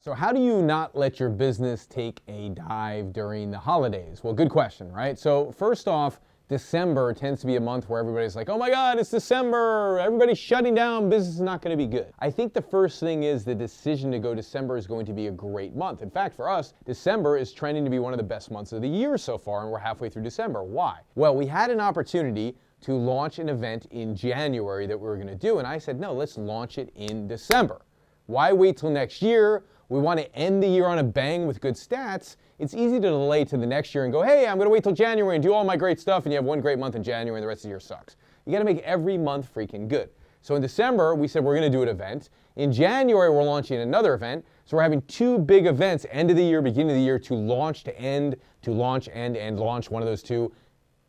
So how do you not let your business take a dive during the holidays? Well, good question, right? So first off, December tends to be a month where everybody's like, oh my God, it's December. Everybody's shutting down. Business is not going to be good. I think the first thing is the decision to go December is going to be a great month. In fact, for us, December is trending to be one of the best months of the year so far, and we're halfway through December. Why? Well, we had an opportunity to launch an event in January that we were going to do, and I said, no, let's launch it in December. Why wait till next year? We want to end the year on a bang with good stats. It's easy to delay to the next year and go, hey, I'm going to wait till January and do all my great stuff, and you have one great month in January and the rest of the year sucks. You got to make every month freaking good. So in December, we said we're going to do an event. In January, we're launching another event. So we're having two big events, end of the year, beginning of the year, to launch, to end, to launch, and launch, one of those two,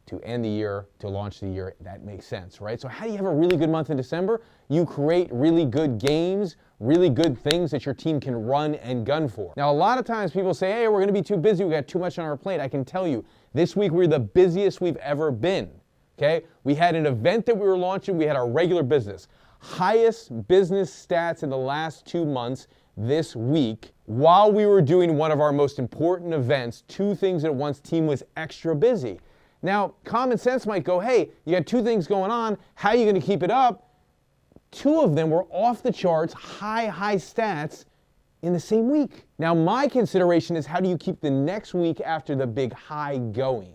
to end the year, to launch the year. That makes sense, right? So how do you have a really good month in December? You create really good games, really good things that your team can run and gun for. Now, a lot of times people say, hey, we're going to be too busy. We got too much on our plate. I can tell you, this week we're the busiest we've ever been, okay? We had an event that we were launching. We had our regular business. Highest business stats in the last 2 months this week while we were doing one of our most important events, two things at once. Team was extra busy. Now, common sense might go, hey, you got two things going on. How are you going to keep it up? Two of them were off the charts, high stats in the same week. Now, my consideration is how do you keep the next week after the big high going?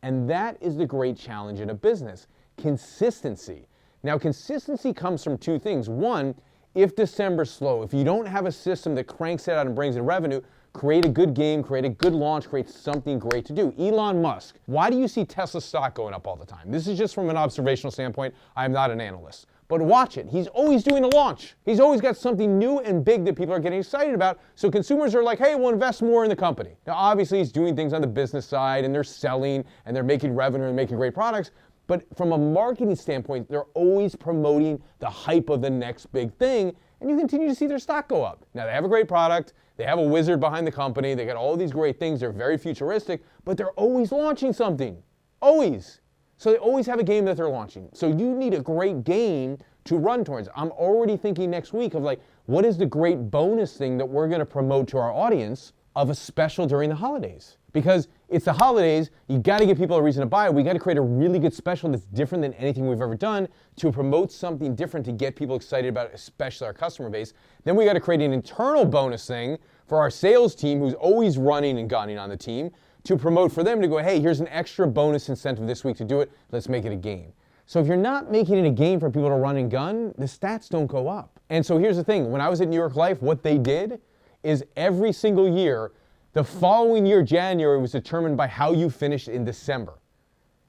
And that is the great challenge in a business, consistency. Now, consistency comes from two things. One, if December's slow, if you don't have a system that cranks it out and brings in revenue, create a good game, create a good launch, create something great to do. Elon Musk, why do you see Tesla stock going up all the time? This is just from an observational standpoint. I am not an analyst. But watch it. He's always doing a launch. He's always got something new and big that people are getting excited about. So consumers are like, hey, we'll invest more in the company. Now, obviously, he's doing things on the business side, and they're selling, and they're making revenue and making great products. But from a marketing standpoint, they're always promoting the hype of the next big thing, and you continue to see their stock go up. Now, they have a great product. They have a wizard behind the company. They got all these great things. They're very futuristic, but they're always launching something. Always. So they always have a game that they're launching. So you need a great game to run towards. I'm already thinking next week of like, what is the great bonus thing that we're going to promote to our audience of a special during the holidays? Because it's the holidays, you got to give people a reason to buy it. We got to create a really good special that's different than anything we've ever done to promote something different to get people excited about it, especially our customer base. Then we got to create an internal bonus thing for our sales team who's always running and gunning on the team to promote for them to go, hey, here's an extra bonus incentive this week to do it. Let's make it a game. So if you're not making it a game for people to run and gun, the stats don't go up. And so here's the thing. When I was at New York Life, what they did is every single year, the following year, January, was determined by how you finished in December.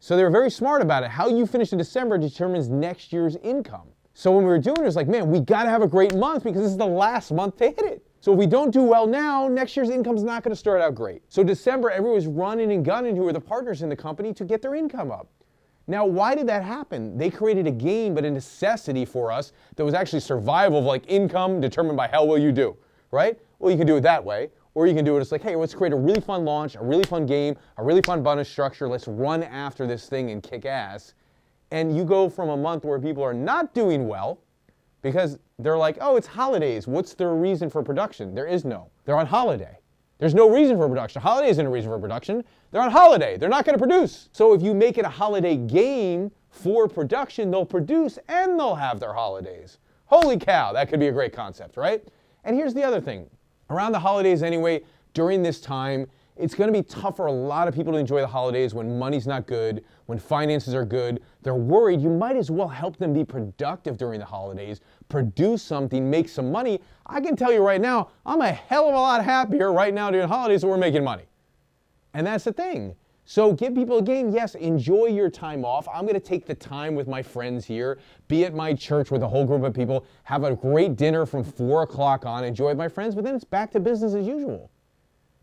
So they were very smart about it. How you finish in December determines next year's income. So when we were doing it, it was like, man, we got to have a great month because this is the last month to hit it. So if we don't do well now, next year's income's not going to start out great. So December, everyone was running and gunning who were the partners in the company to get their income up. Now, why did that happen? They created a game, but a necessity for us that was actually survival of like income determined by how well you do, right? Well, you can do it that way. Or you can do it, it's like, hey, let's create a really fun launch, a really fun game, a really fun bonus structure. Let's run after this thing and kick ass. And you go from a month where people are not doing well because they're like, oh, it's holidays. What's their reason for production? There is no. They're on holiday. There's no reason for production. Holiday isn't a reason for production. They're on holiday. They're not going to produce. So if you make it a holiday game for production, they'll produce and they'll have their holidays. Holy cow, that could be a great concept, right? And here's the other thing. Around the holidays anyway, during this time, it's going to be tough for a lot of people to enjoy the holidays when money's not good, when finances are good. They're worried. You might as well help them be productive during the holidays, produce something, make some money. I can tell you right now, I'm a hell of a lot happier right now during the holidays that we're making money. And that's the thing. So give people a game. Yes, enjoy your time off. I'm going to take the time with my friends here, be at my church with a whole group of people, have a great dinner from 4 o'clock on, enjoy with my friends, but then it's back to business as usual.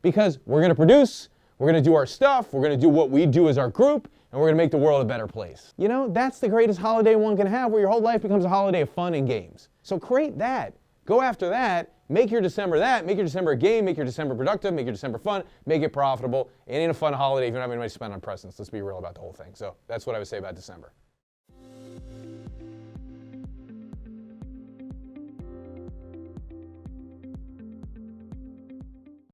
Because we're going to produce, we're going to do our stuff, we're going to do what we do as our group, and we're going to make the world a better place. You know, that's the greatest holiday one can have, where your whole life becomes a holiday of fun and games. So create that. Go after that. Make your December that. Make your December a game. Make your December productive. Make your December fun. Make it profitable. It ain't a fun holiday if you don't have any money to spend on presents. Let's be real about the whole thing. So that's what I would say about December.